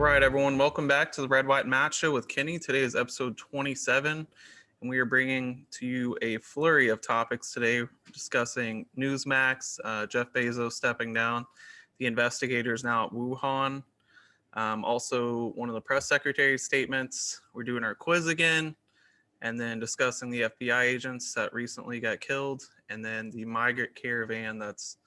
right, everyone. Welcome back to the Red White Match Show with Kenny. Today is episode 27, and we are bringing to you a flurry of topics today, discussing Newsmax, Jeff Bezos stepping down, the investigators now at Wuhan, also one of the press secretary's statements. We're doing our quiz again, and then discussing the FBI agents that recently got killed, and then the migrant caravan that's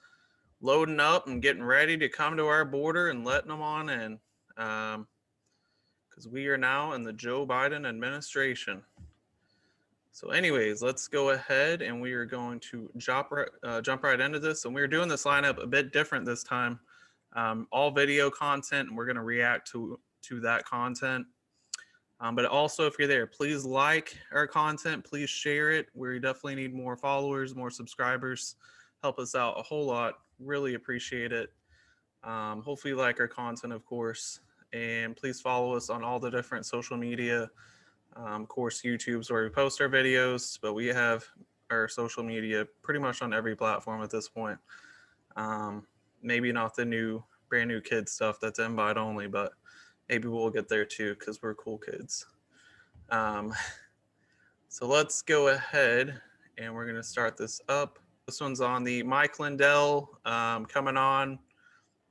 loading up and getting ready to come to our border and letting them on in. Because we are now in the Joe Biden administration. So anyways, let's go ahead and we are going to jump right into this. And we're doing this lineup a bit different this time. All video content, and we're going to react to that content. But also, if you're there, please like our content. Please share it. We definitely need more followers, more subscribers. Help us out a whole lot. Really appreciate it. Hopefully you like our content, of course. And please follow us on all the different social media. Of course, YouTube's where we post our videos, but we have our social media pretty much on every platform at this point. Maybe not the brand new kid stuff that's invite only, but maybe we'll get there too because we're cool kids. So let's go ahead and we're going to start this up. This one's on the Mike Lindell coming on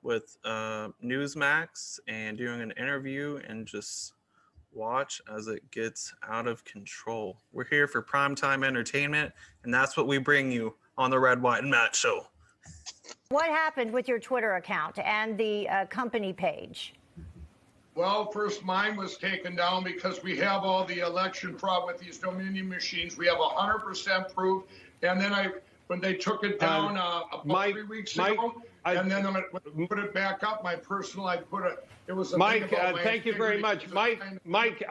with Newsmax and doing an interview, and just watch as it gets out of control. We're here for primetime entertainment, and that's what we bring you on the Red, White, and Matt Show. What happened with your Twitter account and the company page? Well, first mine was taken down because we have all the election fraud with these Dominion machines. We have 100% proof. And then when they took it down about 3 weeks ago, and then I'm going to put it back up. My personal, it was a Mike, thank you very much. Mike,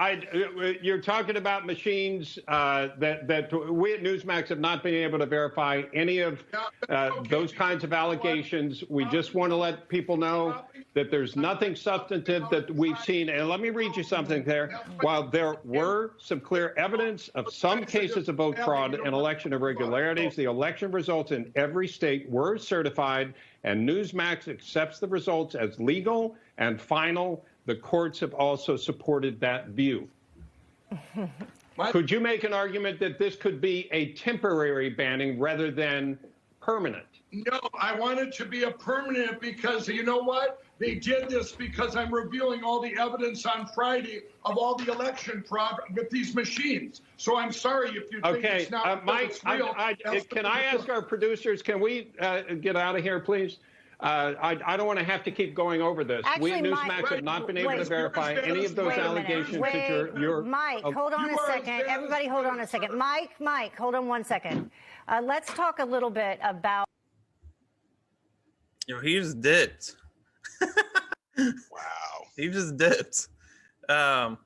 you're talking about machines that we at Newsmax have not been able to verify any of those kinds of allegations. We just want to let people know that there's nothing substantive that we've seen. And let me read you something there. While there were some clear evidence of some cases of vote fraud and election irregularities, the election results in every state were certified, and Newsmax accepts the results as legal and final. The courts have also supported that view. Could you make an argument that this could be a temporary banning rather than permanent? No, I want it to be a permanent because you know what? They did this because I'm revealing all the evidence on Friday of all the election fraud with these machines. So I'm sorry if you think it's not Mike, it's real. Can I ask our producers, can we get out of here, please? I don't want to have to keep going over this. Actually, we at Newsmax have not been able to verify any of those allegations that you're Mike, hold on a second. Everybody hold on a second. Mike, hold on 1 second. Let's talk a little bit about... He just dipped. Wow. He just dipped. I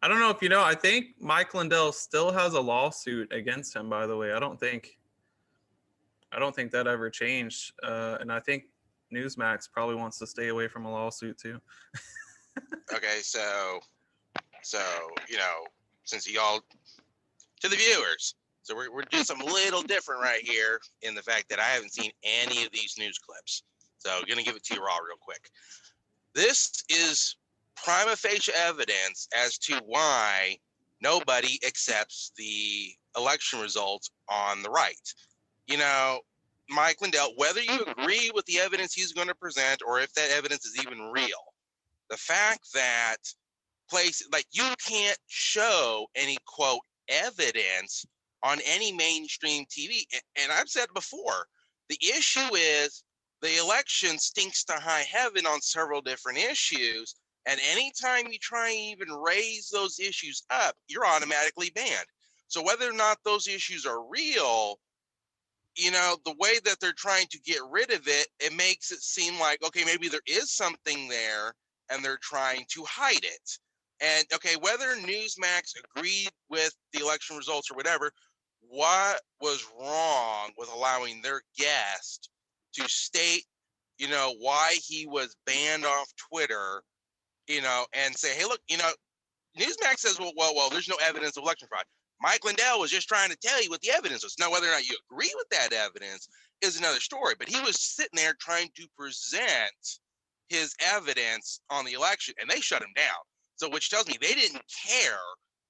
don't know if you know, I think Mike Lindell still has a lawsuit against him, by the way. I don't think that ever changed. And I think Newsmax probably wants to stay away from a lawsuit too. Okay, so since y'all, to the viewers, so we're doing something a little different right here in the fact that I haven't seen any of these news clips. So I'm gonna give it to you raw real quick. This is prima facie evidence as to why nobody accepts the election results on the right. Mike Lindell, whether you agree with the evidence he's going to present or if that evidence is even real, the fact that you can't show any quote evidence on any mainstream TV. And I've said before, the issue is the election stinks to high heaven on several different issues. And anytime you try and even raise those issues up, you're automatically banned. So whether or not those issues are real, the way that they're trying to get rid of it, it makes it seem like, okay, maybe there is something there and they're trying to hide it. And okay, whether Newsmax agreed with the election results or whatever, what was wrong with allowing their guest to state, why he was banned off Twitter, and say, hey, look, Newsmax says, well, there's no evidence of election fraud. Mike Lindell was just trying to tell you what the evidence was. Now, whether or not you agree with that evidence is another story, but he was sitting there trying to present his evidence on the election, and they shut him down. So, which tells me they didn't care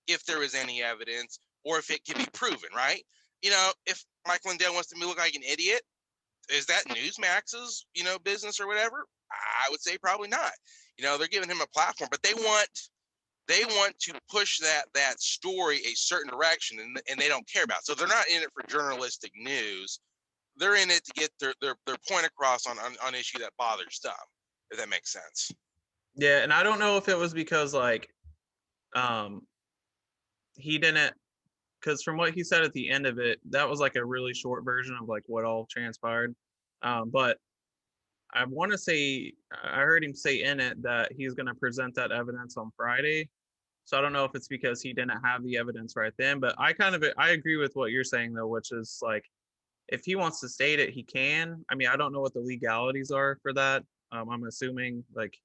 if there was any evidence or if it can be proven, right? You know, if Mike Lindell wants to look like an idiot, is that Newsmax's, you know, business or whatever? I would say probably not. You know, they're giving him a platform, but they want to push that story a certain direction, and they don't care about it. So they're not in it for journalistic news. They're in it to get their point across on issue that bothers them, if that makes sense. Yeah, and I don't know if it was because like he didn't, because from what he said at the end of it, that was like a really short version of like what all transpired. But I want to say I heard him say in it that he's going to present that evidence on Friday. So I don't know if it's because he didn't have the evidence right then, but I agree with what you're saying though, which is like, if he wants to state it, he can. I mean, I don't know what the legalities are for that. I'm assuming like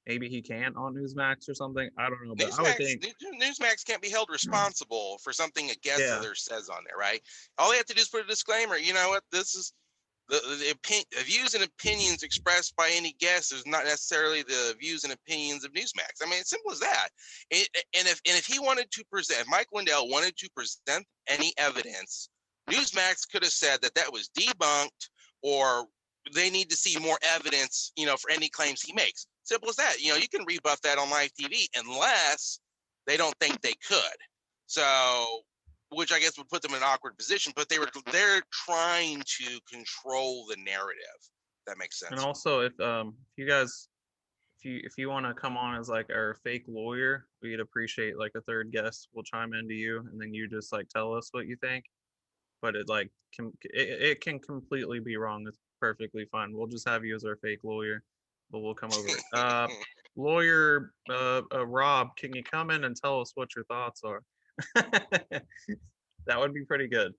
maybe he can't on Newsmax or something. I don't know, but I would think Newsmax can't be held responsible for something a guest either says on there, right? All they have to do is put a disclaimer. You know what? This is the views and opinions expressed by any guest is not necessarily the views and opinions of Newsmax. I mean, it's simple as that. And if he wanted to present, if Mike Lindell wanted to present any evidence, Newsmax could have said that was debunked, or they need to see more evidence, you know, for any claims he makes. Simple as that. You know, you can rebuff that on live TV unless they don't think they could. So, which I guess would put them in an awkward position, but they're trying to control the narrative. That makes sense. And also, if you guys, if you want to come on as like our fake lawyer, we'd appreciate like a third guest. We'll chime into you, and then you just like tell us what you think. But it like it can completely be wrong. It's perfectly fine. We'll just have you as our fake lawyer, but we'll come over it. Lawyer Rob, can you come in and tell us what your thoughts are? That would be pretty good.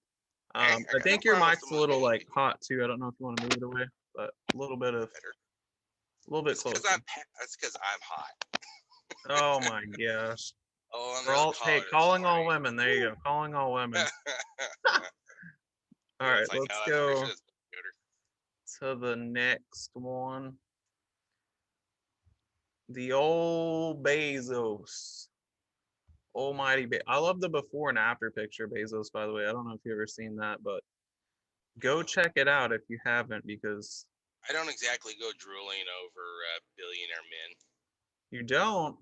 I think your mic's a little like hot too. I don't know if you want to move it away, but a little bit closer. That's because I'm hot. Oh my gosh. Oh, we're all calling all women. There you go. Calling all women. All right, let's go to the next one. The old Bezos. Almighty I love the before and after picture Bezos, by the way. I don't know if you've ever seen that, but go check it out if you haven't, because I don't exactly go drooling over billionaire men. You don't?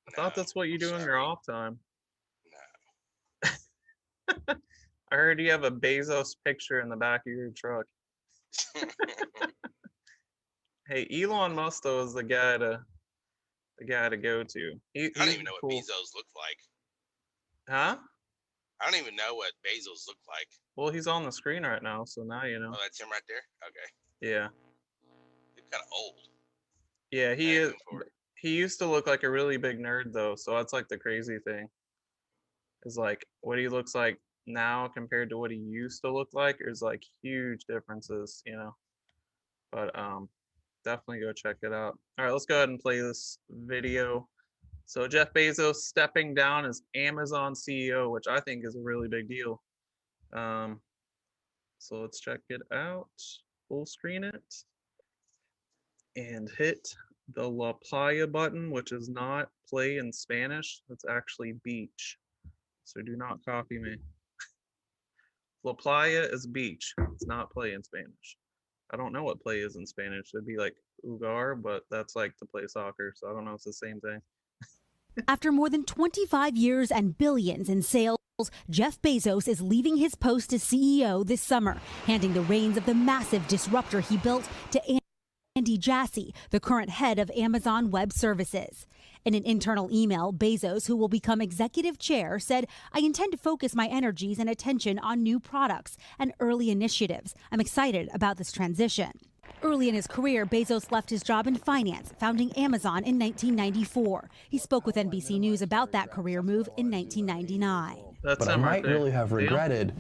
I thought that's what you do in your off time. No. I heard you have a Bezos picture in the back of your truck. Hey, Elon Musk though is the guy to go to. I don't even know what Bezos look like. Huh? I don't even know what Bezos look like. Well, he's on the screen right now, so now you know. Oh, that's him right there? Okay. Yeah. He's kind of old. Yeah, he is. He used to look like a really big nerd though, so that's like the crazy thing. Is like what he looks like now compared to what he used to look like. There's like huge differences, you know. But definitely go check it out. All right, let's go ahead and play this video. So Jeff Bezos stepping down as Amazon CEO, which I think is a really big deal. So let's check it out. Full screen it. And hit the La Playa button, which is not play in Spanish. It's actually beach. So do not copy me. La Playa is beach. It's not play in Spanish. I don't know what play is in Spanish. It'd be like jugar, but that's like to play soccer. So I don't know if it's the same thing. After more than 25 years and billions in sales, Jeff Bezos is leaving his post as CEO this summer, handing the reins of the massive disruptor he built to Andy Jassy, the current head of Amazon Web Services. In an internal email, Bezos, who will become executive chair, said, "I intend to focus my energies and attention on new products and early initiatives. I'm excited about this transition." Early in his career, Bezos left his job in finance, founding Amazon in 1994. He spoke with NBC News about that career move in 1999. But I might really have regretted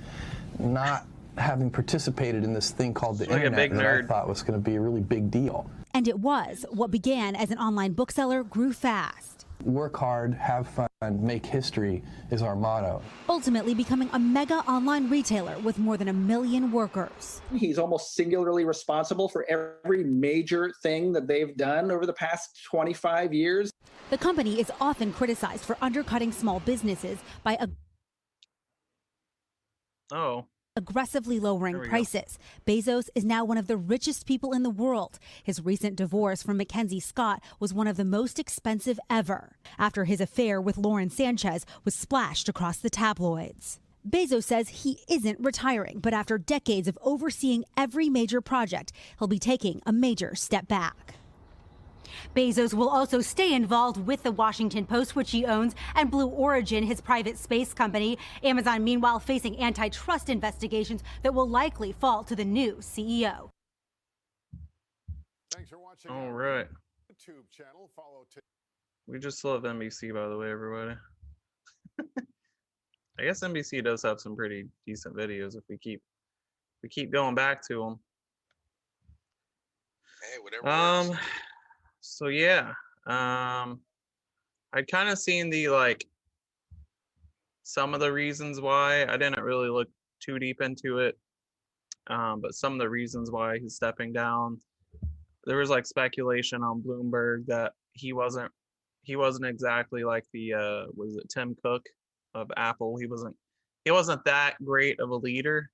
not having participated in this thing called the internet that I thought was going to be a really big deal. And it was. What began as an online bookseller grew fast. Work hard, have fun, make history is our motto. Ultimately becoming a mega online retailer with more than 1 million workers. He's almost singularly responsible for every major thing that they've done over the past 25 years. The company is often criticized for undercutting small businesses by aggressively lowering prices. Bezos is now one of the richest people in the world. His recent divorce from Mackenzie Scott was one of the most expensive ever, after his affair with Lauren Sanchez was splashed across the tabloids. Bezos says he isn't retiring, but after decades of overseeing every major project, he'll be taking a major step back. Bezos will also stay involved with the Washington Post, which he owns, and Blue Origin, his private space company. Amazon, meanwhile, facing antitrust investigations that will likely fall to the new CEO. Thanks for watching. All right. YouTube channel. Follow. We just love NBC, by the way, everybody. I guess NBC does have some pretty decent videos if we keep going back to them. Hey, whatever works. So yeah, I'd kind of seen some of the reasons why. I didn't really look too deep into it, but some of the reasons why he's stepping down. There was speculation on Bloomberg that he wasn't exactly like the was it Tim Cook of Apple. He wasn't that great of a leader,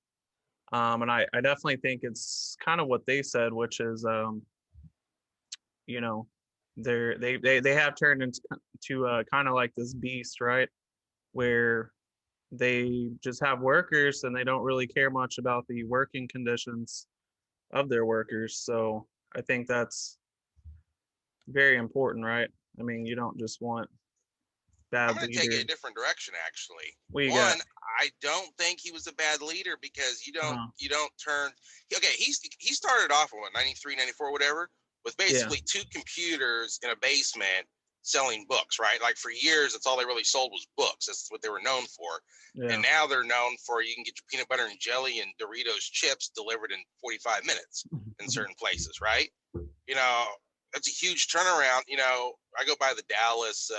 and I definitely think it's kind of what they said, which is they have turned into kind of like this beast, right? Where they just have workers and they don't really care much about the working conditions of their workers. So I think that's very important, right? I mean, you don't just want bad I'm going to leaders. take it a different direction, actually. What you One, got? I don't think he was a bad leader because you don't turn. Okay, he started off in 93, 94, whatever, with basically 2 computers in a basement selling books, right? Like for years, that's all they really sold was books. That's what they were known for. Yeah. And now they're known for you can get your peanut butter and jelly and Doritos chips delivered in 45 minutes in certain places, right? You know, that's a huge turnaround. You know, I go by the Dallas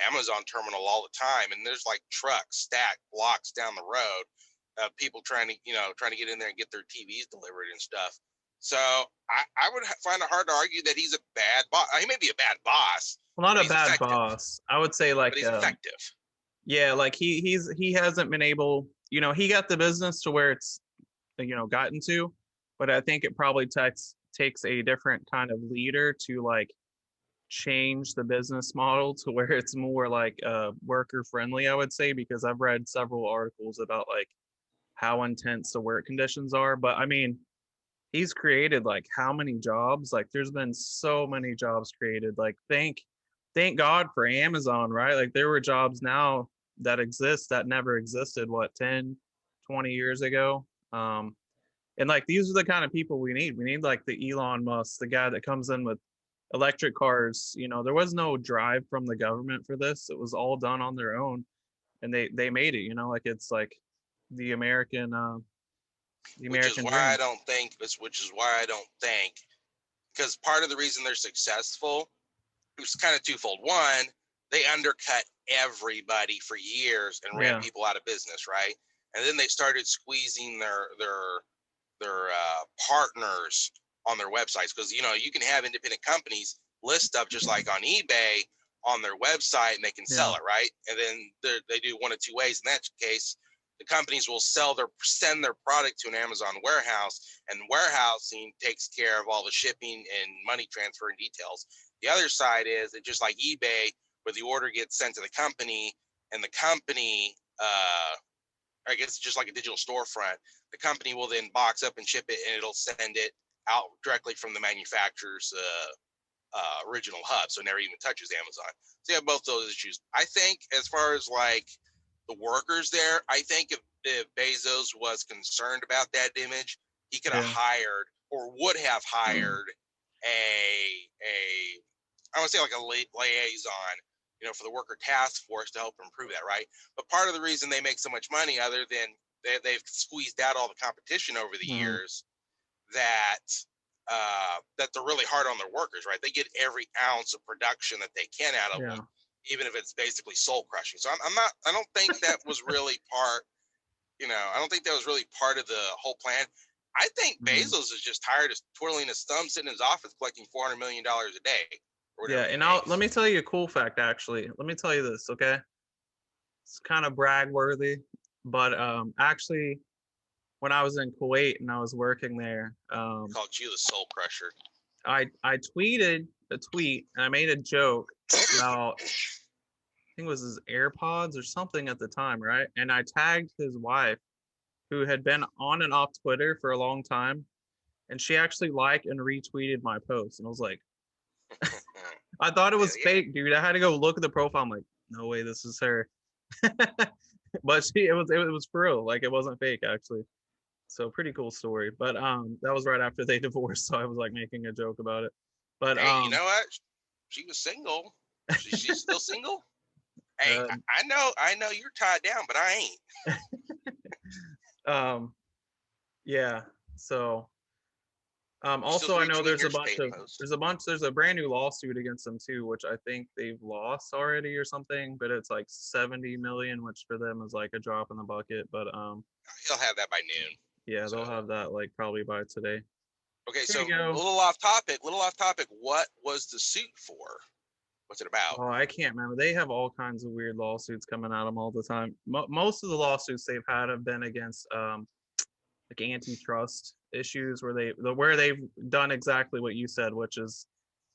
Amazon terminal all the time, and there's trucks stacked blocks down the road, people trying to get in there and get their TVs delivered and stuff. So I would find it hard to argue that he's a bad boss. He may be a bad boss. Well, not a bad boss. I would say but he's effective. Yeah, he hasn't been able. He got the business to where it's gotten to, but I think it probably takes a different kind of leader to change the business model to where it's more worker friendly, I would say, because I've read several articles about how intense the work conditions are. But I mean, he's created how many jobs? There's been so many jobs created. Thank God for Amazon, right? There were jobs now that exist that never existed 10, 20 years ago. And these are the kind of people we need. We need the Elon Musk, the guy that comes in with electric cars. There was no drive from the government for this. It was all done on their own, and they made it. It's the American Which is why I don't think, because part of the reason they're successful, it was kind of twofold. One, they undercut everybody for years and ran people out of business, right? And then they started squeezing their partners on their websites, because you can have independent companies list stuff just like on eBay on their website, and they can sell it, right? And then they do one of two ways. In that case, the companies will send their product to an Amazon warehouse, and warehousing takes care of all the shipping and money transfer and details. The other side is it's just like eBay, where the order gets sent to the company, and the company, I guess just like a digital storefront, the company will then box up and ship it, and it'll send it out directly from the manufacturer's original hub, so it never even touches Amazon. So you have both those issues. I think as far as the workers there, I think if Bezos was concerned about that image, he could have hired or would have hired I would say a liaison, for the worker task force to help improve that, right? But part of the reason they make so much money, other than they've squeezed out all the competition over the years, that that they're really hard on their workers, right? They get every ounce of production that they can out of them, even if it's basically soul crushing. So I don't think that was really part, I don't think that was really part of the whole plan. I think Bezos is just tired of twirling his thumbs, sitting in his office collecting $400 million a day. Yeah, and let me tell you a cool fact, actually. Let me tell you this, okay? It's kind of brag worthy, but actually, when I was in Kuwait and I was working there, called you the soul crusher. I tweeted a tweet and I made a joke about, I think it was his AirPods or something at the time, right? And I tagged his wife, who had been on and off Twitter for a long time, and she actually liked and retweeted my post. And I was like, I thought it was fake, dude. I had to go look at the profile. I'm like, no way, this is her. But it was for real. Like, it wasn't fake, actually. So pretty cool story. But that was right after they divorced, so I was like making a joke about it. But hey, you know what? She was single. She's still single. Hey, I know you're tied down, but I ain't. Yeah. So also I know there's a brand new lawsuit against them too, which I think they've lost already or something, but it's like 70 million, which for them is like a drop in the bucket. But he'll have that by noon. Yeah, they'll have that like probably by today. Okay, so a little off topic. What was the suit for? What's it about? Oh, I can't remember. They have all kinds of weird lawsuits coming at them all the time. Most of the lawsuits they've had have been against like antitrust issues where they've done exactly what you said, which is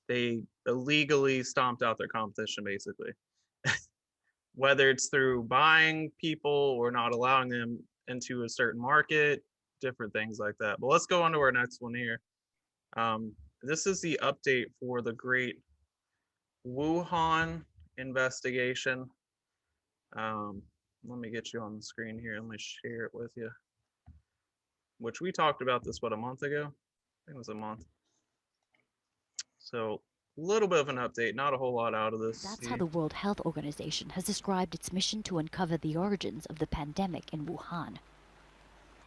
they illegally stomped out their competition, basically. Whether it's through buying people or not allowing them into a certain market, different things like that. But let's go on to our next one here. This is the update for the great Wuhan investigation. Let me get you on the screen here. Let me share it with you. Which we talked about this, a month ago? I think it was a month. So a little bit of an update, not a whole lot out of this. That's how the World Health Organization has described its mission to uncover the origins of the pandemic in Wuhan.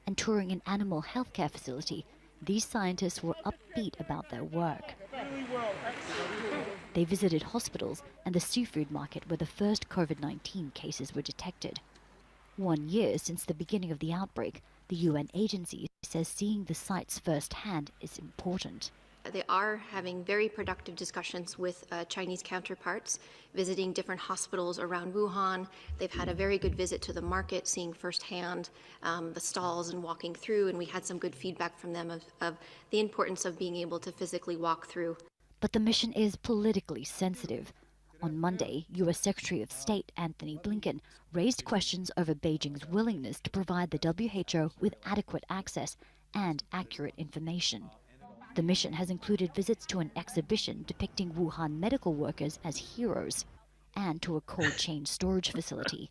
And touring an animal healthcare facility, these scientists were upbeat about their work. They visited hospitals and the seafood market where the first COVID-19 cases were detected. 1 year since the beginning of the outbreak, the UN agency says seeing the sites firsthand is important. They are having very productive discussions with Chinese counterparts, visiting different hospitals around Wuhan. They've had a very good visit to the market, seeing firsthand the stalls and walking through, and we had some good feedback from them of the importance of being able to physically walk through. But the mission is politically sensitive. On Monday, U.S. Secretary of State Anthony Blinken raised questions over Beijing's willingness to provide the WHO with adequate access and accurate information. The mission has included visits to an exhibition depicting Wuhan medical workers as heroes and to a cold chain storage facility.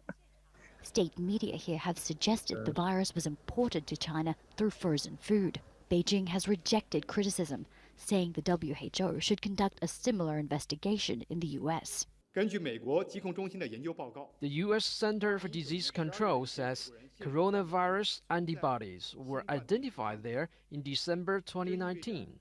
State media here have suggested the virus was imported to China through frozen food. Beijing has rejected criticism, saying the WHO should conduct a similar investigation in the U.S. The U.S. Center for Disease Control says coronavirus antibodies were identified there in December 2019.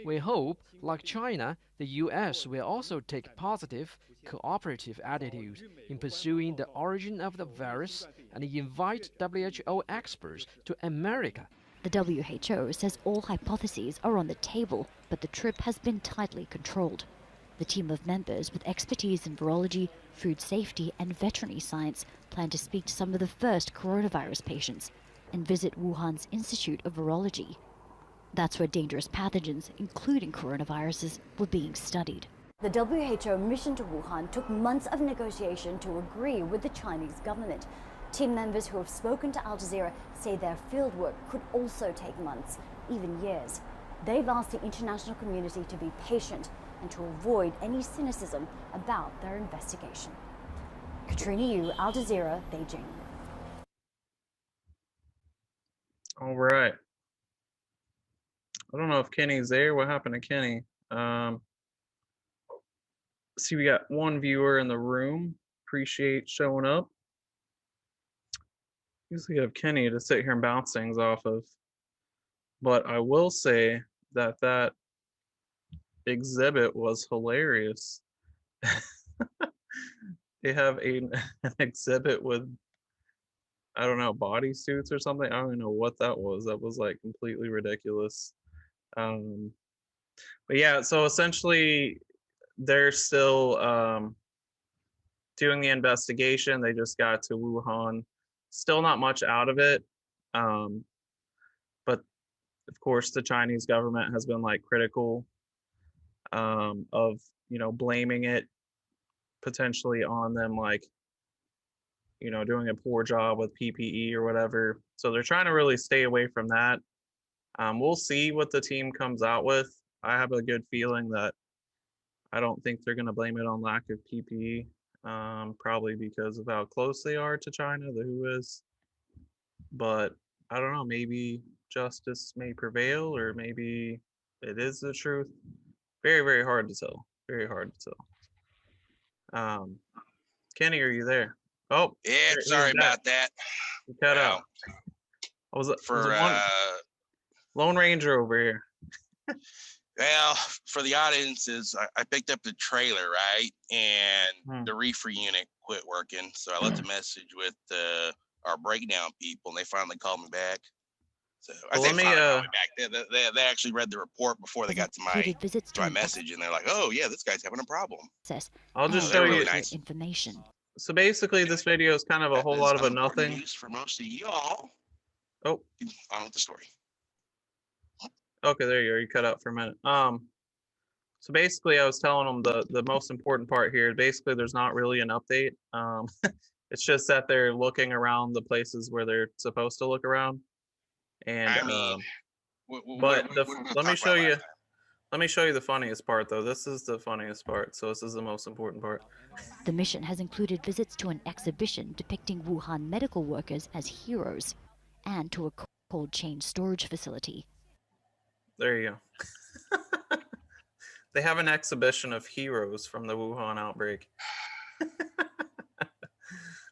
We hope, like China, the U.S. will also take positive, cooperative attitude in pursuing the origin of the virus and invite WHO experts to America. The WHO says all hypotheses are on the table, but the trip has been tightly controlled. The team of members with expertise in virology, food safety, and veterinary science plan to speak to some of the first coronavirus patients and visit Wuhan's Institute of Virology. That's where dangerous pathogens, including coronaviruses, were being studied. The WHO mission to Wuhan took months of negotiation to agree with the Chinese government. Team members who have spoken to Al Jazeera say their fieldwork could also take months, even years. They've asked the international community to be patient and to avoid any cynicism about their investigation. Katrina Yu, Al Jazeera, Beijing. All right. I don't know if Kenny's there. What happened to Kenny? See, we got one viewer in the room. Appreciate showing up. Usually have Kenny to sit here and bounce things off of. But I will say that exhibit was hilarious. They have an exhibit with, I don't know, bodysuits or something. I don't even know what that was. That was like completely ridiculous. But yeah, so essentially they're still doing the investigation. They just got to Wuhan. Still not much out of it. But of course the Chinese government has been like critical of, you know, blaming it potentially on them, like, you know, doing a poor job with PPE or whatever. So they're trying to really stay away from that. We'll see what the team comes out with. I have a good feeling that I don't think they're going to blame it on lack of PPE, probably because of how close they are to China, the WHO is. But I don't know, maybe justice may prevail, or maybe it is the truth. Very, very hard to tell. Very hard to tell. Kenny, are you there? Oh, Yeah, sorry about that. You cut out. I was Lone Ranger over here. Well, for the audiences, I picked up the trailer, right? And the reefer unit quit working. So I left a message with our breakdown people, and they finally called me back. So I say finally called me back. They actually read the report before they got to my message, and they're like, "Oh yeah, this guy's having a problem." I'll just show you really nice information. So basically, this video is kind of a whole lot of a nothing. News for most of y'all. Oh, on with the story. Okay, there you are. You cut out for a minute. So basically, I was telling them the most important part here. Basically, there's not really an update. It's just that they're looking around the places where they're supposed to look around. And I mean, let me show you. Let me show you the funniest part, though. This is the funniest part. So this is the most important part. The mission has included visits to an exhibition depicting Wuhan medical workers as heroes and to a cold chain storage facility. There you go. They have an exhibition of heroes from the Wuhan outbreak.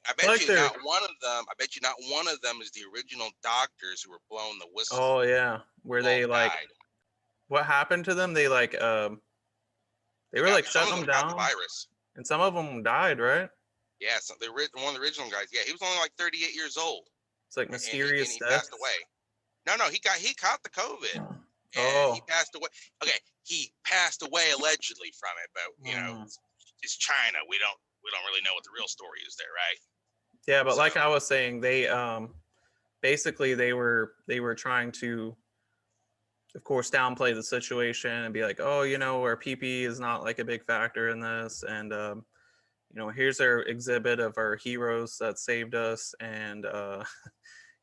I bet you not one of them. I bet you not one of them is the original doctors who were blowing the whistle. Oh yeah, where they like, what happened to them? They like, they were like shutting them down. The virus. And some of them died, right? Yeah, so one of the original guys. Yeah, he was only like 38 years old. It's like mysterious and he death. Passed away. No, he caught the COVID. And he passed away. Okay, he passed away allegedly from it, but you know, it's China. We don't really know what the real story is there, right? Yeah, but like I was saying, they basically they were trying to, of course, downplay the situation and be like, oh, you know, our PPE is not like a big factor in this, and you know, here's our exhibit of our heroes that saved us, and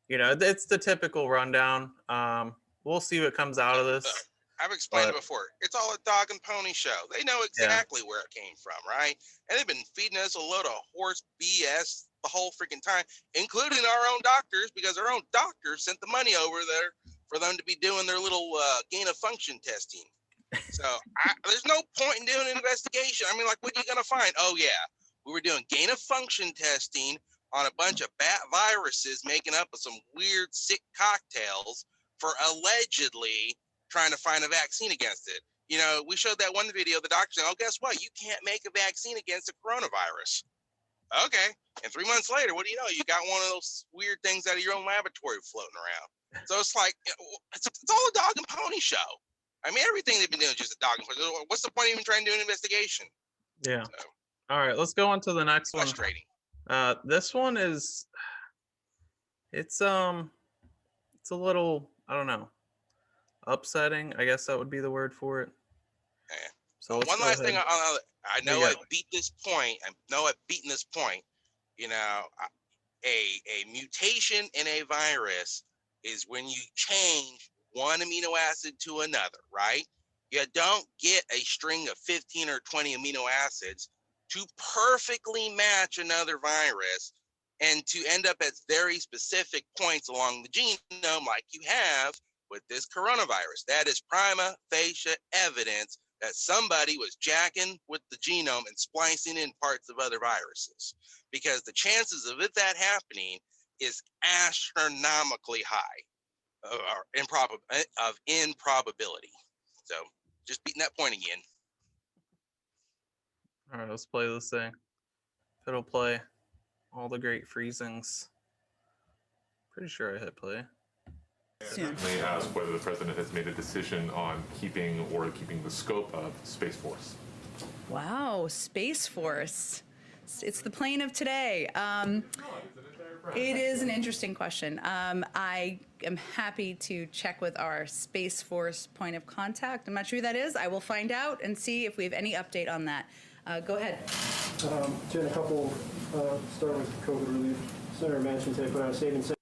you know, it's the typical rundown. We'll see what comes out of this. I've explained it before. It's all a dog and pony show. They know exactly where it came from, right? And they've been feeding us a load of horse BS the whole freaking time, including our own doctors, because our own doctors sent the money over there for them to be doing their little gain of function testing. So there's no point in doing an investigation. I mean, like, what are you going to find? Oh, yeah, we were doing gain of function testing on a bunch of bat viruses, making up some weird, sick cocktails for allegedly trying to find a vaccine against it. You know, we showed that one video, the doctor said, oh, guess what? You can't make a vaccine against the coronavirus. Okay. And 3 months later, what do you know? You got one of those weird things out of your own laboratory floating around. So it's like, it's all a dog and pony show. I mean, everything they've been doing is just a dog and pony. What's the point of even trying to do an investigation? Yeah. So, all right, let's go on to the next frustrating. One. This one is, it's a little, I don't know, upsetting. I guess that would be the word for it. Yeah. So one last thing, I know I've beat this point. I know I've beaten this point. You know, a mutation in a virus is when you change one amino acid to another, right? You don't get a string of 15 or 20 amino acids to perfectly match another virus and to end up at very specific points along the genome like you have with this coronavirus. That is prima facie evidence that somebody was jacking with the genome and splicing in parts of other viruses, because the chances of that happening is astronomically high of improbability. So just beating that point again. All right, let's play this thing. It'll play all the great freezings. Pretty sure I hit play. May ask whether the president has made a decision on keeping the scope of Space Force. Wow, Space Force. It's the plane of today. It is an interesting question. I am happy to check with our Space Force point of contact. I'm not sure who that is. I will find out and see if we have any update on that. Go ahead. Jen, a couple, start with COVID relief. Senator Manchin today put out a statement saying.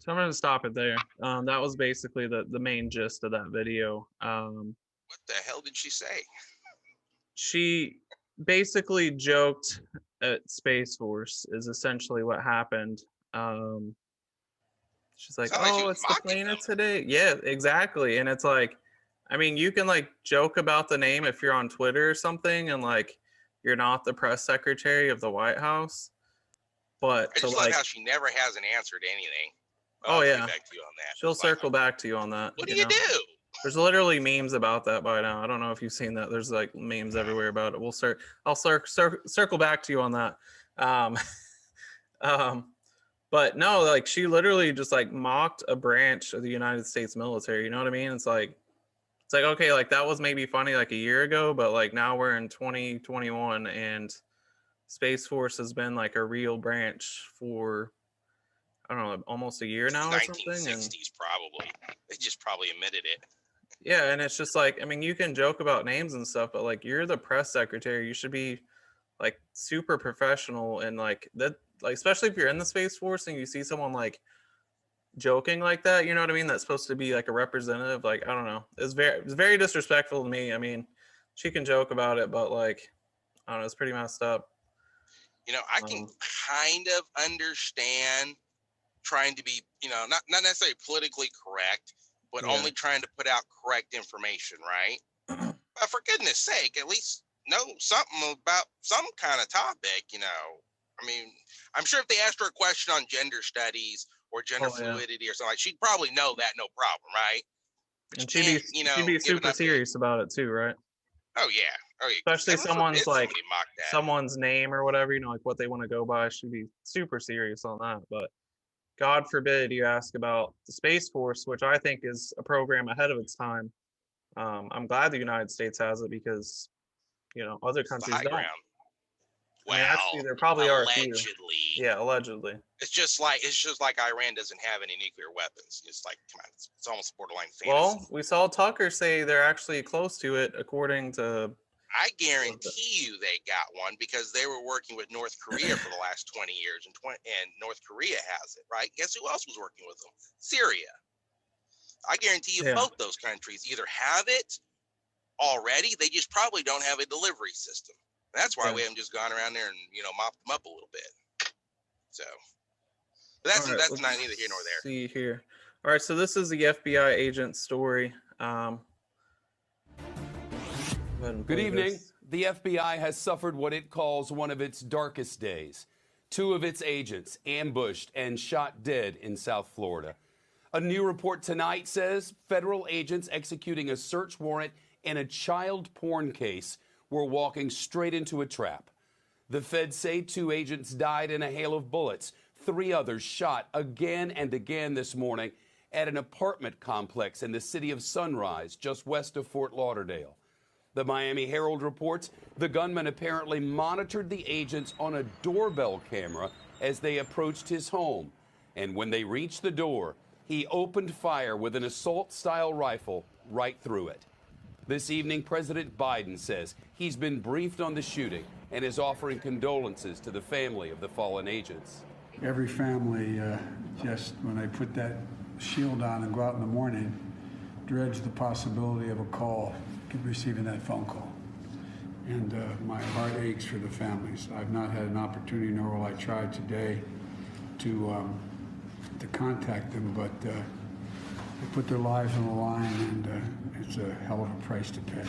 So I'm going to stop it there. That was basically the main gist of that video. What the hell did she say? She basically joked at Space Force is essentially what happened. She's like, oh, it's the plane of today. Yeah, exactly. And it's like, I mean, you can like joke about the name if you're on Twitter or something and like you're not the press secretary of the White House. But I just love how she never has an answer to anything. Oh yeah, back to you on that. She'll circle back to you on that. What do you do? There's literally memes about that by now. I don't know if you've seen that. There's like memes everywhere about it. I'll circle back to you on that. But no, like she literally just like mocked a branch of the United States military. You know what I mean? It's like okay, like that was maybe funny like a year ago, but like now we're in 2021 and Space Force has been like a real branch for, I don't know, almost a year now or something. 1960s probably. They just probably admitted it. Yeah, and it's just like, I mean, you can joke about names and stuff, but like you're the press secretary, you should be like super professional and like that, like especially if you're in the Space Force and you see someone like joking like that, you know what I mean? That's supposed to be like a representative. Like, I don't know. It's very disrespectful to me. I mean, she can joke about it, but like, I don't know, it's pretty messed up. You know, I can kind of understand trying to be, you know, not necessarily politically correct, but only trying to put out correct information, right? But for goodness sake, at least know something about some kind of topic, you know. I mean, I'm sure if they asked her a question on gender studies or gender fluidity or something, she'd probably know that no problem, right? But and she'd be super serious about it too, right? Oh yeah. Especially someone's like someone's name or whatever, you know, like what they want to go by. She'd be super serious on that. But God forbid you ask about the Space Force, which I think is a program ahead of its time. I'm glad the United States has it because, you know, other countries don't. Well, I mean, actually, there probably are a few. Allegedly. Yeah, allegedly. It's just like Iran doesn't have any nuclear weapons. It's like, come on, it's almost borderline fantasy. Well, we saw Tucker say they're actually close to it, according to. I guarantee you they got one because they were working with North Korea for the last 20 years, and North Korea has it, right? Guess who else was working with them? Syria. I guarantee you both those countries either have it already, they just probably don't have a delivery system. That's why we haven't just gone around there and, you know, mopped them up a little bit. So that's not neither here nor there. See here. All right, so this is the FBI agent story. Good evening. The FBI has suffered what it calls one of its darkest days. 2 of its agents ambushed and shot dead in South Florida. A new report tonight says federal agents executing a search warrant in a child porn case were walking straight into a trap. The feds say 2 agents died in a hail of bullets. 3 others shot again and again this morning at an apartment complex in the city of Sunrise, just west of Fort Lauderdale. The Miami Herald reports the gunman apparently monitored the agents on a doorbell camera as they approached his home. And when they reached the door, he opened fire with an assault-style rifle right through it. This evening, President Biden says he's been briefed on the shooting and is offering condolences to the family of the fallen agents. Every family, just when they put that shield on and go out in the morning, dreads the possibility of a call, receiving that phone call. And my heart aches for the families. I've not had an opportunity, nor will I try today, to contact them, but they put their lives on the line, and it's a hell of a price to pay.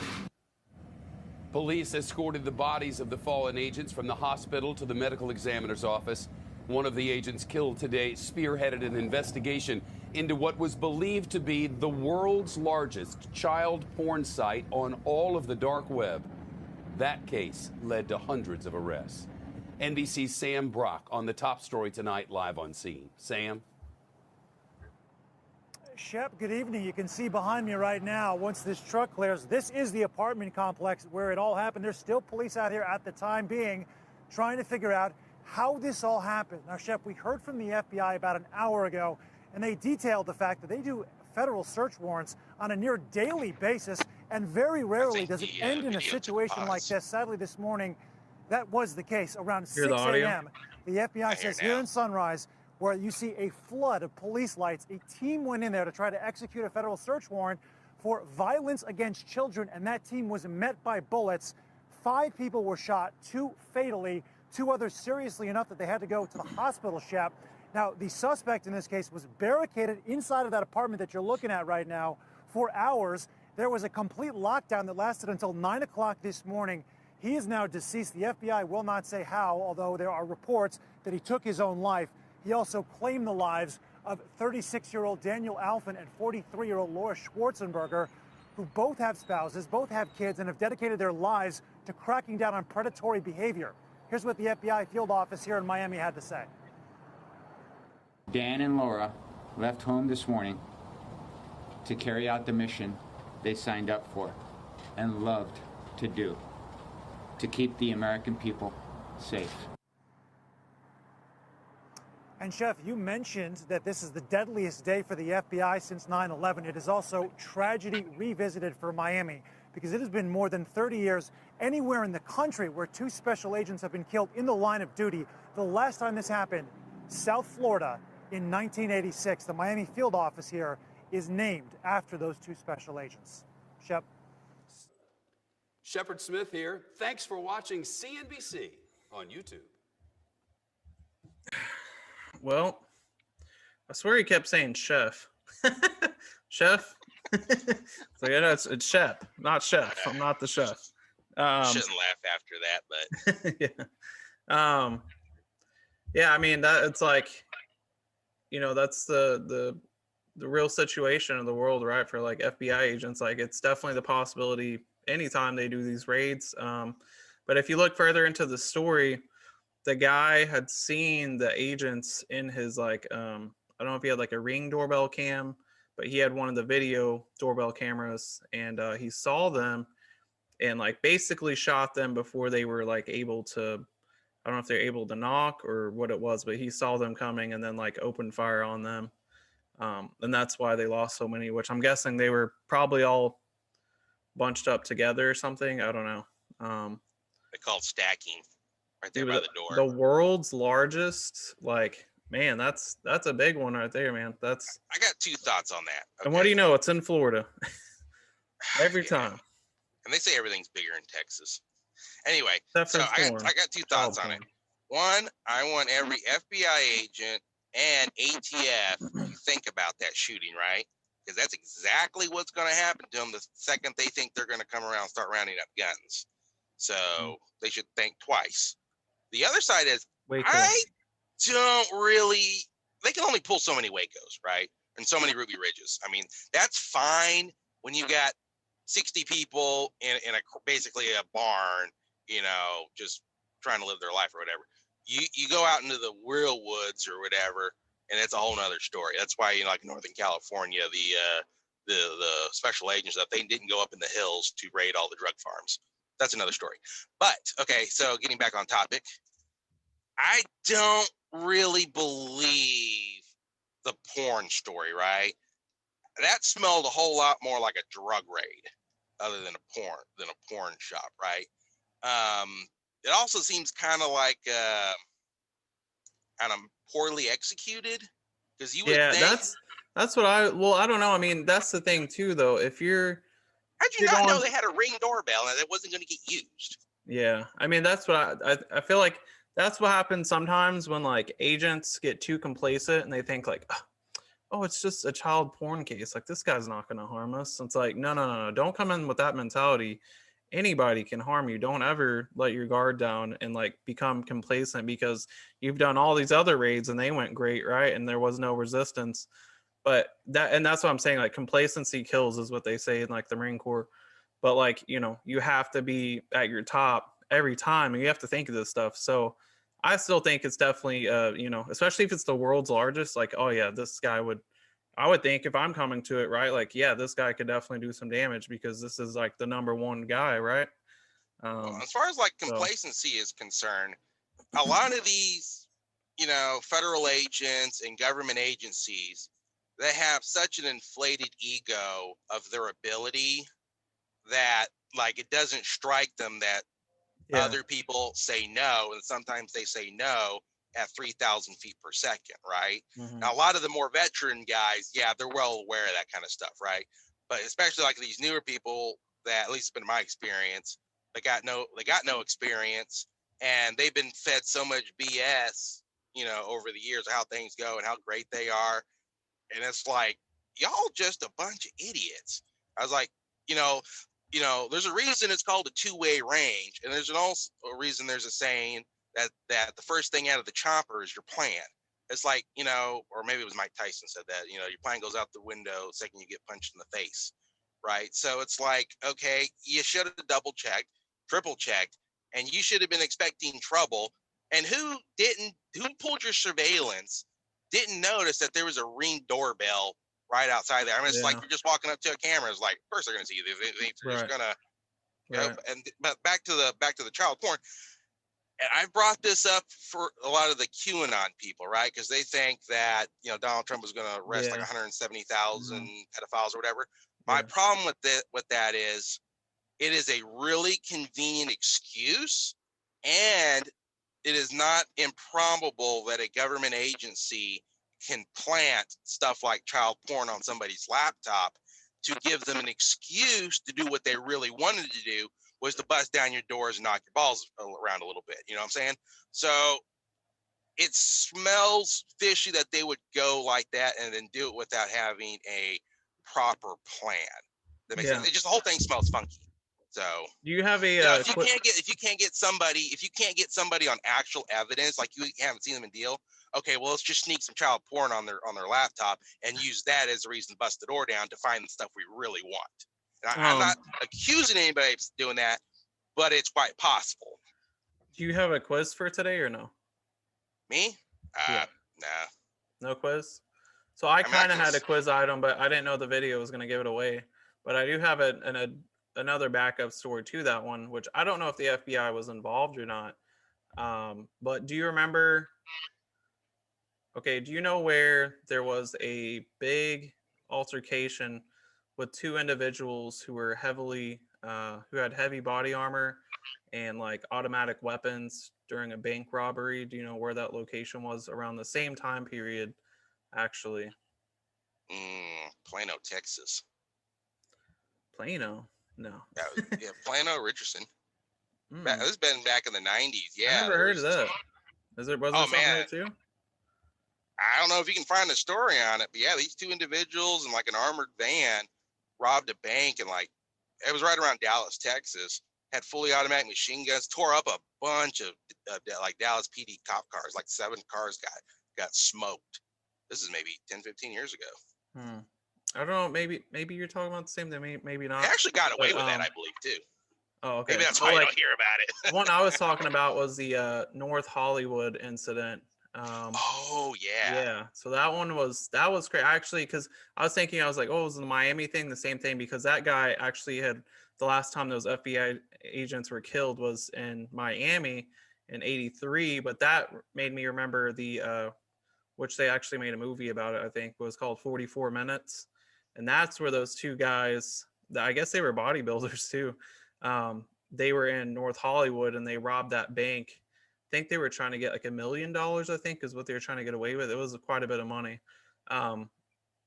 Police escorted the bodies of the fallen agents from the hospital to the medical examiner's office. One of the agents killed today spearheaded an investigation into what was believed to be the world's largest child porn site on all of the dark web. That case led to hundreds of arrests. NBC's Sam Brock on the top story tonight, live on scene. Sam? Shep, good evening. You can see behind me right now, once this truck clears, this is the apartment complex where it all happened. There's still police out here at the time being trying to figure out how this all happened. Now, Shep, we heard from the FBI about an hour ago, and they detailed the fact that they do federal search warrants on a near daily basis, and very rarely does it end in a situation like this. Sadly, this morning, that was the case. Around 6 a.m., the FBI says here in Sunrise, where you see a flood of police lights, a team went in there to try to execute a federal search warrant for violence against children, and that team was met by bullets. 5 people were shot, 2 fatally, 2 others seriously enough that they had to go to the hospital, Shep. Now, the suspect in this case was barricaded inside of that apartment that you're looking at right now for hours. There was a complete lockdown that lasted until 9 o'clock this morning. He is now deceased. The FBI will not say how, although there are reports that he took his own life. He also claimed the lives of 36-year-old Daniel Alfin and 43-year-old Laura Schwarzenberger, who both have spouses, both have kids, and have dedicated their lives to cracking down on predatory behavior. Here's what the FBI field office here in Miami had to say. Dan and Laura left home this morning to carry out the mission they signed up for and loved to do, to keep the American people safe. And Chef, you mentioned that this is the deadliest day for the FBI since 9/11. It is also tragedy revisited for Miami, because it has been more than 30 years anywhere in the country where 2 special agents have been killed in the line of duty. The last time this happened, South Florida in 1986. The Miami field office here is named after those 2 special agents. Shep. Shepard Smith here. Thanks for watching CNBC on YouTube. Well, I swear he kept saying chef. Chef? So yeah, no, it's Shep, not chef. I'm not the chef. Shouldn't laugh after that, but yeah. Yeah, I mean that it's like, you know, that's the real situation of the world, right? For like FBI agents, like it's definitely the possibility anytime they do these raids. But if you look further into the story, the guy had seen the agents in his like I don't know if he had like a Ring doorbell cam, but he had one of the video doorbell cameras, and he saw them and like basically shot them before they were like able to, I don't know if they're able to knock or what it was, but he saw them coming and then like opened fire on them. And that's why they lost so many, which I'm guessing they were probably all bunched up together or something. I don't know. they call it stacking right there by the door. The world's largest, like, man, that's a big one right there, man. That's. I got 2 thoughts on that. Okay. And what do you know? It's in Florida. Every time. And they say everything's bigger in Texas. Anyway, so I got 2 thoughts on it. One, I want every FBI agent and ATF to think about that shooting, right? Because that's exactly what's going to happen to them the second they think they're going to come around and start rounding up guns. So they should think twice. The other side is, I don't really, they can only pull so many Wacos, right? And so many Ruby Ridges. I mean, that's fine when you got 60 people in basically a barn, you know, just trying to live their life or whatever. You go out into the real woods or whatever, and it's a whole nother story. That's why, you know, like Northern California, the special agents, that they didn't go up in the hills to raid all the drug farms. That's another story. But okay, so getting back on topic, I don't really believe the porn story, right? That smelled a whole lot more like a drug raid other than a porn shop, right? It also seems kind of like kind of poorly executed, because you would think, that's what I don't know. I mean, that's the thing too, though. If you're, how'd you not know they had a Ring doorbell and it wasn't going to get used? Yeah, I mean, that's what I feel like. That's what happens sometimes when like agents get too complacent and they think like, oh, it's just a child porn case. Like, this guy's not going to harm us. It's like, no. Don't come in with that mentality. Anybody can harm you. Don't ever let your guard down and like become complacent because you've done all these other raids and they went great, right? And there was no resistance. But that's what I'm saying. Like, complacency kills is what they say in like the Marine Corps. But like, you have to be at your top every time, and you have to think of this stuff. So I still think it's definitely, especially if it's the world's largest, like, oh yeah, this guy I would think if I'm coming to it, right? Like, yeah, this guy could definitely do some damage because this is like the number one guy, right? Well, as far as like complacency is concerned, a lot of these, federal agents and government agencies, they have such an inflated ego of their ability that like it doesn't strike them that other people say no, and sometimes they say no at 3,000 feet per second, right? Now, a lot of the more veteran guys, yeah, they're well aware of that kind of stuff, right? But especially like these newer people that, at least it's been my experience, they got no experience, and they've been fed so much BS, over the years of how things go and how great they are, and it's like, y'all just a bunch of idiots. I was like, there's a reason it's called a two-way range, and there's also a reason there's a saying that the first thing out of the chopper is your plan. It's like, or maybe it was Mike Tyson said that, your plan goes out the window the second you get punched in the face, right? So it's like, okay, you should have double checked, triple checked, and you should have been expecting trouble. And who pulled your surveillance didn't notice that there was a Ring doorbell right outside there? I mean, it's like you're just walking up to a camera. It's like, first they're going to see you. They're just going to, but back to the child porn. And I've brought this up for a lot of the QAnon people, right? Because they think that, Donald Trump was going to arrest like 170,000 pedophiles or whatever. My problem with that is it is a really convenient excuse, and it is not improbable that a government agency can plant stuff like child porn on somebody's laptop to give them an excuse to do what they really wanted to do, was to bust down your doors and knock your balls around a little bit. You know what I'm saying? So it smells fishy that they would go like that and then do it without having a proper plan. That makes sense. It just, the whole thing smells funky. So do you have a if you can't get somebody on actual evidence, like you haven't seen them in deal, okay, well, let's just sneak some child porn on their laptop and use that as a reason to bust the door down to find the stuff we really want. And I'm not accusing anybody of doing that, but it's quite possible. Do you have a quiz for today or no? Me? Nah. No quiz? So I kind of had a quiz item, but I didn't know the video was going to give it away. But I do have another backup story to that one, which I don't know if the FBI was involved or not. But do you remember? Okay, do you know where there was a big altercation with two individuals who were who had heavy body armor and like automatic weapons during a bank robbery? Do you know where that location was around the same time period, actually? Plano, Texas. Plano? No. Yeah, Plano, Richardson. This has been back in the 90s. Yeah. I never heard of that. Was there something there too? I don't know if you can find a story on it, but yeah, these two individuals in like an armored van robbed a bank, and like it was right around Dallas, Texas. Had fully automatic machine guns, tore up a bunch of like Dallas PD cop cars. Like 7 cars got smoked. This is maybe 10, 15 years ago. I don't know. Maybe you're talking about the same thing. Maybe not. They actually got away with that, I believe, too. Oh, okay. Maybe that's why you don't hear about it. The one I was talking about was the North Hollywood incident. Yeah. So that was great, actually, because I was thinking, I was like, oh, was the Miami thing the same thing? Because that guy actually had, the last time those FBI agents were killed was in Miami in '83, but that made me remember which they actually made a movie about it, I think, was called 44 Minutes. And that's where those two guys, I guess they were bodybuilders too. They were in North Hollywood and they robbed that bank. I think they were trying to get like $1 million, I think, is what they were trying to get away with. It was quite a bit of money. But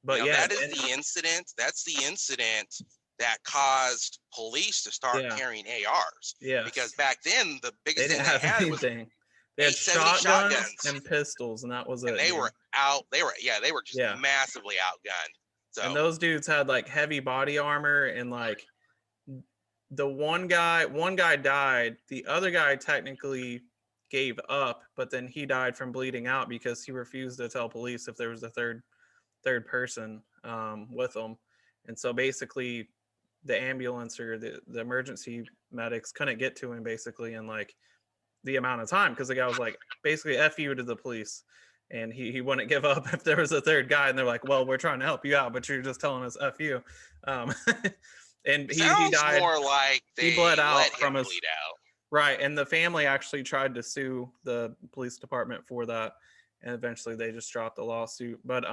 that is the incident. That's the incident that caused police to start carrying ARs. Yeah. Because back then the biggest thing they had was they had shotguns and pistols, and that was it. And they were out. They were just massively outgunned. So, and those dudes had like heavy body armor, and like the one guy died. The other guy technically gave up, but then he died from bleeding out because he refused to tell police if there was a third third person with them. And so basically the ambulance or the emergency medics couldn't get to him basically in like the amount of time, because the guy was like basically F you to the police, and he wouldn't give up if there was a third guy, and they're like, well, we're trying to help you out, but you're just telling us F you. And he died. More like he bled out from his bleed out. Right, and the family actually tried to sue the police department for that, and eventually they just dropped the lawsuit. But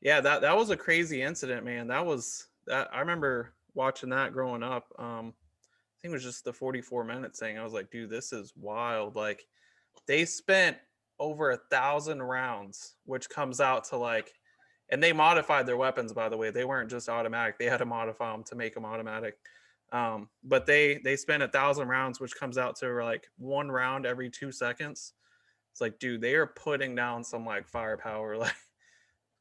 yeah, that was a crazy incident, man. That I remember watching that growing up. I think it was just the 44-minute thing. I was like, dude, this is wild. Like, they spent over 1,000 rounds, which comes out to like, and they modified their weapons, by the way. They weren't just automatic. They had to modify them to make them automatic. But they spent 1,000 rounds, which comes out to like 1 round every 2 seconds. It's like, dude, they are putting down some like firepower, like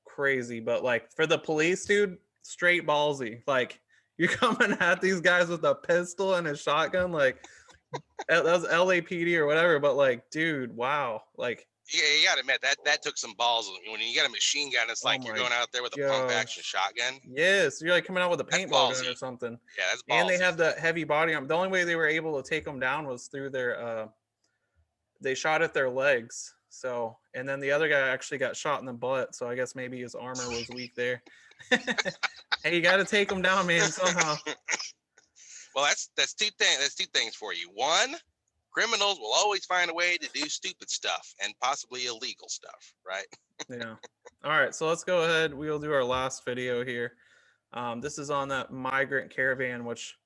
crazy. But like for the police, dude, straight ballsy. Like, you're coming at these guys with a pistol and a shotgun, like that was LAPD or whatever. But like, dude, wow, like. Yeah, you gotta admit that took some balls. When you got a machine gun, it's like you're going out there with a pump action shotgun. Yes, you're like coming out with a paintball gun or something. Yeah, that's ballsy. And they have the heavy body armor. The only way they were able to take them down was through their they shot at their legs. So, and then the other guy actually got shot in the butt. So I guess maybe his armor was weak there. Hey, you got to take them down, man, somehow. Well, that's two things. That's two things for you. One, criminals will always find a way to do stupid stuff and possibly illegal stuff, right? Yeah. All right, so let's go ahead. We'll do our last video here. This is on that migrant caravan, which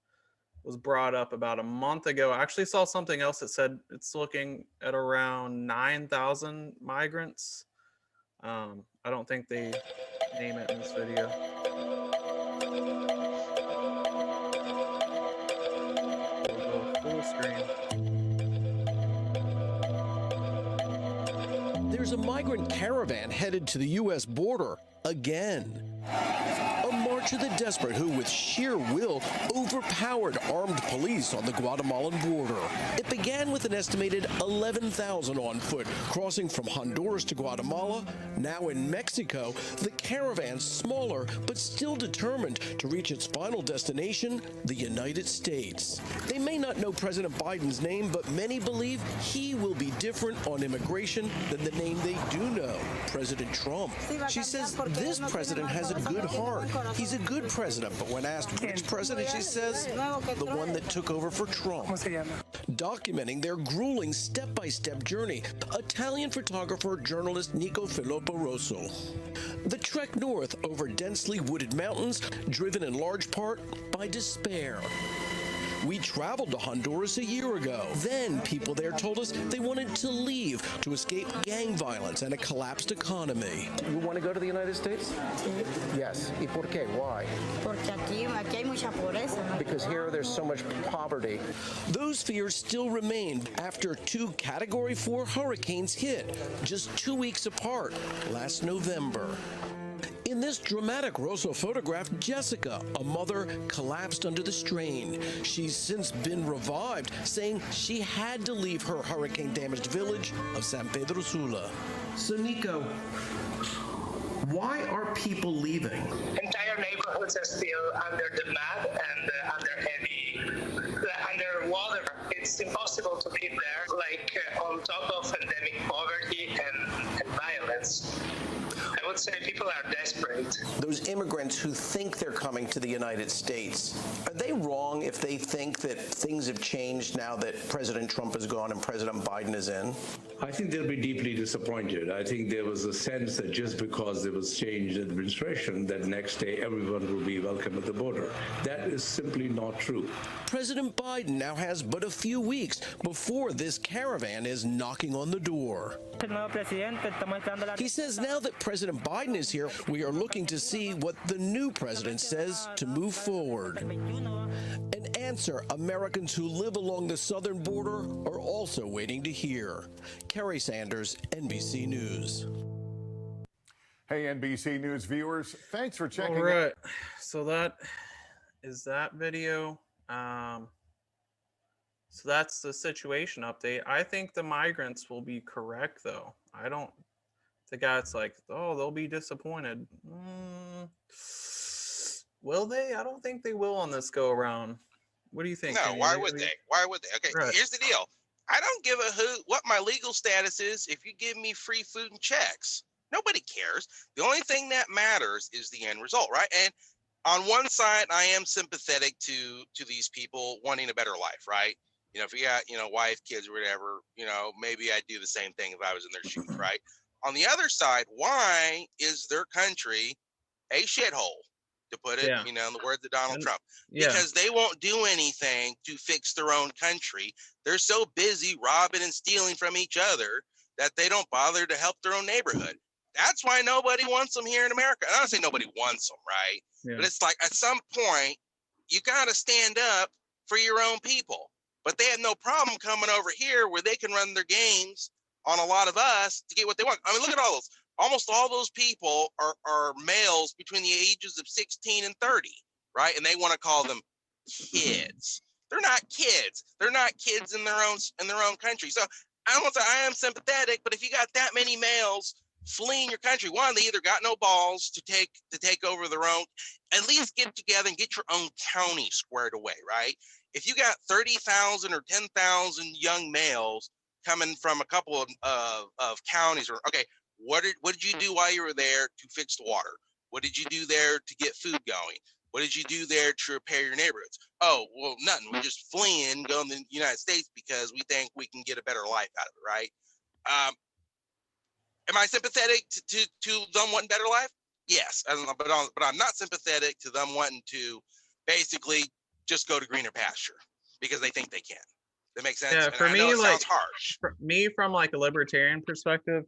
was brought up about a month ago. I actually saw something else that said it's looking at around 9,000 migrants. I don't think they name it in this video. We'll go full screen. There's a migrant caravan headed to the U.S. border again. A march of the desperate who, with sheer will, overpowered armed police on the Guatemalan border. It began with an estimated 11,000 on foot, crossing from Honduras to Guatemala. Now in Mexico, the caravan's smaller, but still determined to reach its final destination, the United States. They may not know President Biden's name, but many believe he will be different on immigration than the name they do know, President Trump. She says this president has a good heart. He's a good president, but when asked which president, she says the one that took over for Trump. Documenting their grueling step-by-step journey, Italian photographer journalist Nico Filippo Rosso. The trek north over densely wooded mountains, driven in large part by despair. We traveled to Honduras a year ago. Then people there told us they wanted to leave to escape gang violence and a collapsed economy. You want to go to the United States? Yes. ¿Y por qué? Why? Because here there's so much poverty. Those fears still remain after 2 Category 4 hurricanes hit just 2 weeks apart last November. In this dramatic Rosso photograph, Jessica, a mother, collapsed under the strain. She's since been revived, saying she had to leave her hurricane-damaged village of San Pedro Sula. So, Nico, why are people leaving? Entire neighborhoods are still under the mud and underwater. It's impossible to live there, like on top of endemic poverty and violence. I would say people are desperate. Those immigrants who think they're coming to the United States, are they wrong if they think that things have changed now that President Trump is gone and President Biden is in? I think they'll be deeply disappointed. I think there was a sense that just because there was change in administration, that next day everyone will be welcome at the border. That is simply not true. President Biden now has but a few weeks before this caravan is knocking on the door. He says now that President Biden is here, we are looking to see what the new president says to move forward. An answer Americans who live along the southern border are also waiting to hear. Kerry Sanders, NBC News. Hey, NBC News viewers, thanks for checking All right, so that is that video. So that's the situation update. I think the migrants will be correct, though. I don't the guy's like, oh, they'll be disappointed. Will they? I don't think they will on this go around. What do you think? No, Kenny? why would they? Why would they? Okay, Right. here's the deal. I don't give a hoot what my legal status is if you give me free food and checks. Nobody cares. The only thing that matters is the end result, right? And on one side, I am sympathetic to these people wanting a better life, right? You know, if you got, you know, wife, kids, or whatever, you know, maybe I'd do the same thing if I was in their shoes, right? On the other side, why is their country a shithole? To put it, you know, in the words of Donald Trump, because they won't do anything to fix their own country. They're so busy robbing and stealing from each other that they don't bother to help their own neighborhood. That's why nobody wants them here in America. I don't say nobody wants them, right? Yeah. But it's like at some point, you got to stand up for your own people. But they have no problem coming over here where they can run their games on a lot of us to get what they want. I mean, look at all those. Almost all those people are males between the ages of 16 and 30, right? And they want to call them kids. They're not kids. They're not kids in their own country. So I am sympathetic, but if you got that many males fleeing your country, one, they either got no balls to take over their own, at least get together and get your own county squared away, right? If you got 30,000 or 10,000 young males coming from a couple of counties, or okay, what did you do while you were there to fix the water? What did you do there to get food going? What did you do there to repair your neighborhoods? Oh, well, nothing. We're just fleeing, going to the United States because we think we can get a better life out of it, right? Am I sympathetic to them wanting better life? Yes, but I'm not sympathetic to them wanting to basically just go to greener pasture because they think they can. That makes sense? Yeah, And for I me, know it like sounds harsh. for me, from like a libertarian perspective,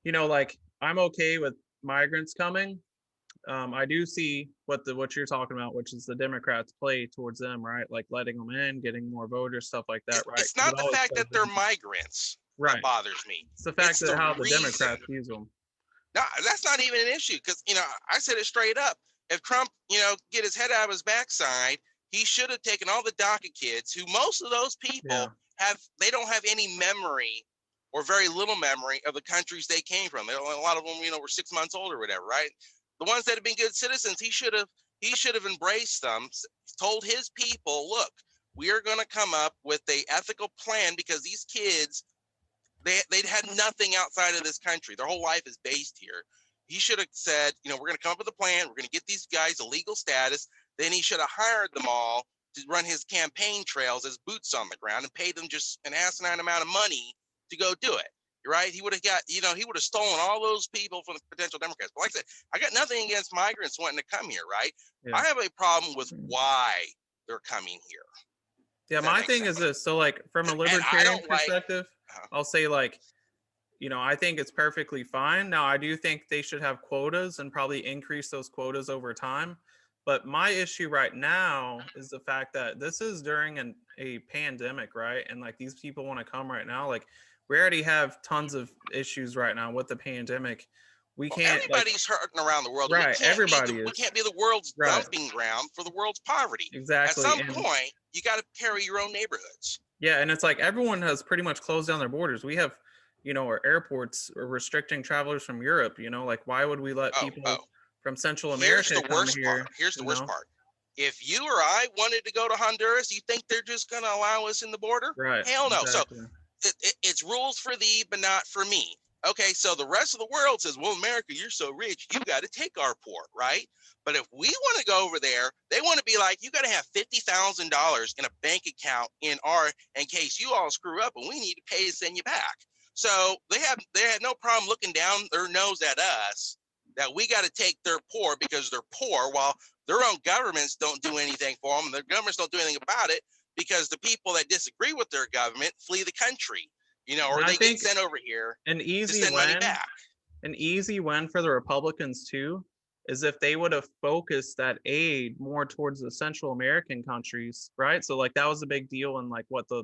you know, like I'm okay with migrants coming. I do see what you're talking about, which is the Democrats play towards them, right? Like letting them in, getting more voters, stuff like that, right? It's not the fact that they're migrants that bothers me. It's the fact that how the reason. Democrats use them. No, that's not even an issue because, you know, I said it straight up. If Trump, you know, get his head out of his backside, he should have taken all the DACA kids, who most of those people they don't have any memory or very little memory of the countries they came from. A lot of them, you know, were 6 months old or whatever, right? The ones that have been good citizens, he should have embraced them, told his people, look, we are going to come up with a ethical plan because these kids, they'd had nothing outside of this country. Their whole life is based here. He should have said, you know, we're going to come up with a plan. We're going to get these guys a legal status. Then he should have hired them all to run his campaign trails as boots on the ground and paid them just an asinine amount of money to go do it. Right? He would have got, you know, he would have stolen all those people from the potential Democrats. But like I said, I got nothing against migrants wanting to come here, right? Yeah. I have a problem with why they're coming here. Yeah, my thing is this. So like from a libertarian perspective, I'll say like, you know, I think it's perfectly fine. Now I do think they should have quotas and probably increase those quotas over time. But my issue right now is the fact that this is during a pandemic, right? And like these people want to come right now. Like we already have tons of issues right now with the pandemic. We can't. Everybody's hurting around the world. Right, everybody is. We can't be the world's dumping ground for the world's poverty. Exactly. At some point, you got to carry your own neighborhoods. Yeah, and it's like everyone has pretty much closed down their borders. We have, you know, our airports are restricting travelers from Europe. You know, like why would we let people from Central America come here? Here's the worst part. If you or I wanted to go to Honduras, you think they're just going to allow us in the border? Right. Hell no. Exactly. So it's rules for thee, but not for me. Okay, so the rest of the world says, well, America, you're so rich, you got to take our poor, right? But if we want to go over there, they want to be like, you got to have $50,000 in a bank account in case you all screw up and we need to pay to send you back. So they had no problem looking down their nose at us that we got to take their poor because they're poor while their own governments don't do anything for them. And their governments don't do anything about it because the people that disagree with their government flee the country. You know, or they get sent over here an easy to send money back. An easy win for the Republicans too is if they would have focused that aid more towards the Central American countries, right? So like that was a big deal in like what the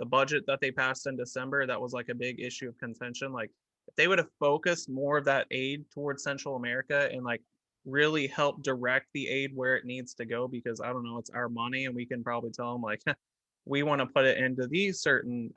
budget that they passed in December, that was like a big issue of contention. Like if they would have focused more of that aid towards Central America and like really help direct the aid where it needs to go, because I don't know, it's our money and we can probably tell them like we want to put it into these certain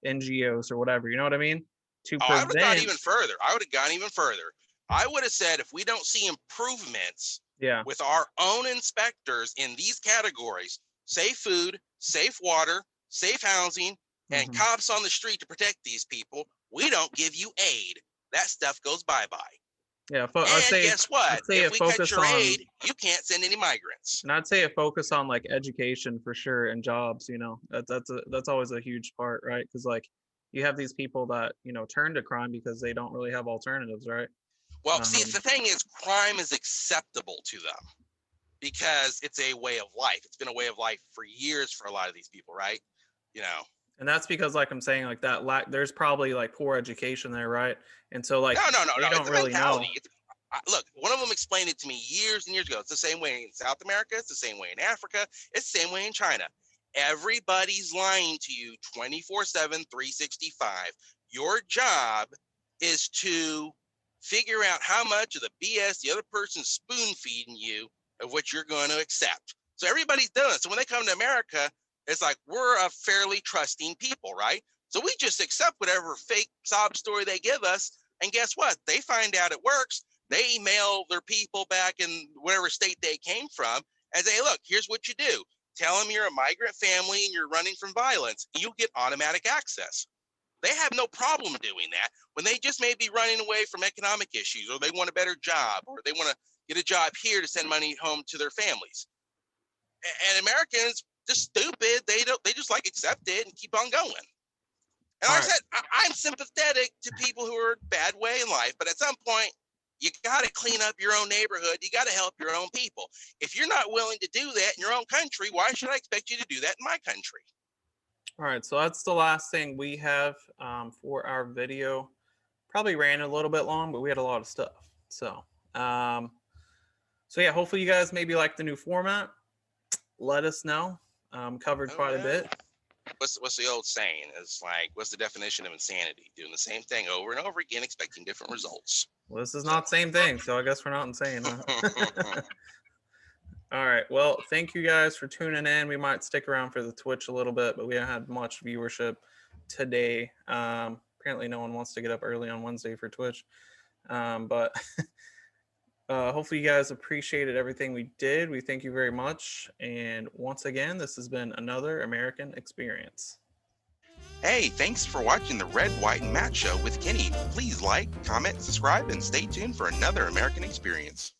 NGOs or whatever, you know what I mean? to I would have gone prevent. even further. I would have said if we don't see improvements Yeah. with our own inspectors in these categories, safe food, safe water, safe housing, and Mhm. cops on the street to protect these people, we don't give you aid. That stuff goes bye-bye. Yeah. And I'd say, guess what? I'd say If a we cut focus your on, aid, you can't send any migrants. and I'd say a focus on like education for sure and jobs. You know, that's always a huge part, right? Because like you have these people that turn to crime because they don't really have alternatives, right? Well, see, the thing is, crime is acceptable to them because it's a way of life. It's been a way of life for years for a lot of these people, right? And that's because, like I'm saying, like that there's probably like poor education there, right? And so like No. they don't It's a really know. mentality. Look, one of them explained it to me years and years ago. It's the same way in South America. It's the same way in Africa. It's the same way in China. Everybody's lying to you 24/7, 365. Your job is to figure out how much of the BS the other person's spoon feeding you of what you're going to accept. So everybody's doing it. So when they come to America, it's like we're a fairly trusting people, right? So we just accept whatever fake sob story they give us. And guess what? They find out it works. They email their people back in whatever state they came from and say, look, here's what you do. Tell them you're a migrant family and you're running from violence. And you'll get automatic access. They have no problem doing that when they just may be running away from economic issues, or they want a better job, or they want to get a job here to send money home to their families. And Americans, just stupid. They just like accept it and keep on going. And like I said, I'm sympathetic to people who are a bad way in life, but at some point, you got to clean up your own neighborhood. You got to help your own people. If you're not willing to do that in your own country, why should I expect you to do that in my country? All right, so that's the last thing we have for our video. Probably ran a little bit long, but we had a lot of stuff. So yeah, hopefully you guys maybe like the new format. Let us know. Covered quite a bit. What's the old saying? It's like, what's the definition of insanity? Doing the same thing over and over again, expecting different results. Well, this is not the same thing, so I guess we're not insane. Huh? All right. Well, thank you guys for tuning in. We might stick around for the Twitch a little bit, but we haven't had much viewership today. Apparently, no one wants to get up early on Wednesday for Twitch. But hopefully, you guys appreciated everything we did. We thank you very much. And once again, this has been another American Experience. Hey, thanks for watching the Red, White, and Matt Show with Kenny. Please like, comment, subscribe, and stay tuned for another American Experience.